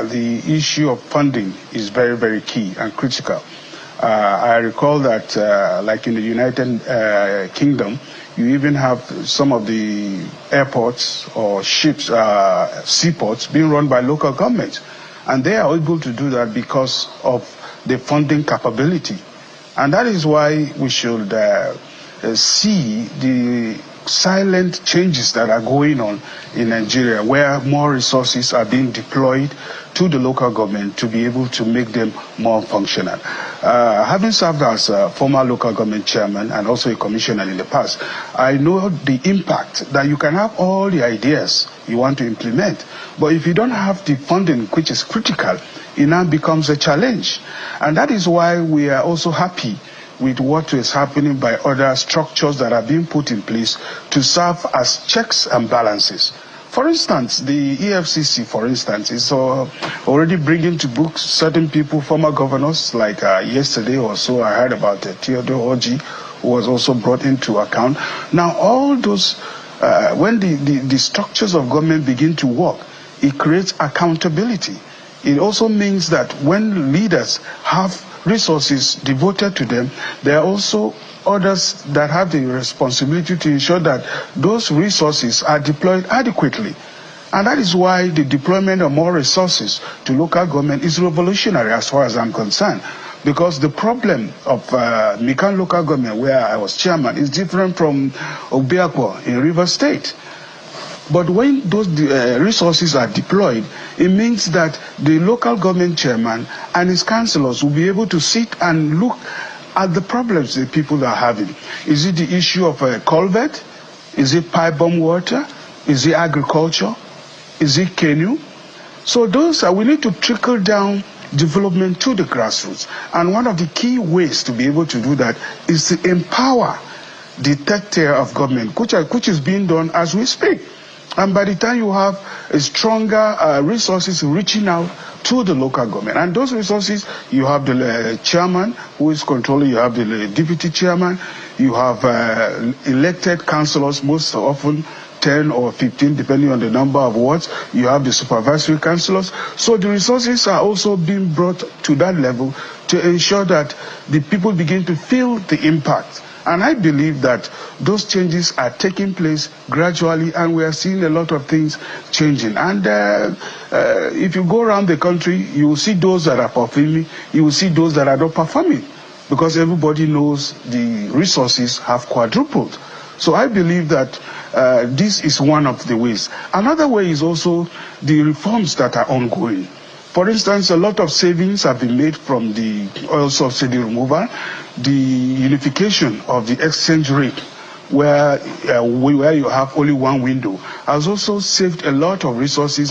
the issue of funding is very, very key and critical. I recall that, like in the United Kingdom, you even have some of the airports or ships, seaports being run by local governments. And they are able to do that because of the funding capability. And that is why we should see the silent changes that are going on in Nigeria, where more resources are being deployed to the local government to be able to make them more functional. Having served as a former local government chairman and also a commissioner in the past, I know the impact that you can have all the ideas you want to implement, but if you don't have the funding, which is critical, it now becomes a challenge. And that is why we are also happy with what is happening by other structures that are being put in place to serve as checks and balances. For instance, the EFCC, for instance, is already bringing to book certain people, former governors, like yesterday or so I heard about Theodore Oji, who was also brought into account. Now, all those, when the structures of government begin to work, it creates accountability. It also means that when leaders have resources devoted to them, there are also others that have the responsibility to ensure that those resources are deployed adequately. And that is why the deployment of more resources to local government is revolutionary as far as I'm concerned. Because the problem of Mikan local government, where I was chairman, is different from Obiakwa in Rivers State. But when those resources are deployed, it means that the local government chairman and his councillors will be able to sit and look at the problems the people are having. Is it the issue of a culvert? Is it pipe bomb water? Is it agriculture? Is it canoe? So those we need to trickle down development to the grassroots. And one of the key ways to be able to do that is to empower the third tier of government, which is being done as we speak. And by the time you have a stronger resources reaching out to the local government, and those resources, you have the chairman who is controlling, you have the deputy chairman, you have elected councillors, most often 10 or 15, depending on the number of wards. You have the supervisory councillors. So the resources are also being brought to that level to ensure that the people begin to feel the impact. And I believe that those changes are taking place gradually, and we are seeing a lot of things changing. And if you go around the country, you will see those that are performing, you will see those that are not performing, because everybody knows the resources have quadrupled. So I believe that this is one of the ways. Another way is also the reforms that are ongoing. For instance, a lot of savings have been made from the oil subsidy removal, the unification of the exchange rate, where you have only one window, has also saved a lot of resources.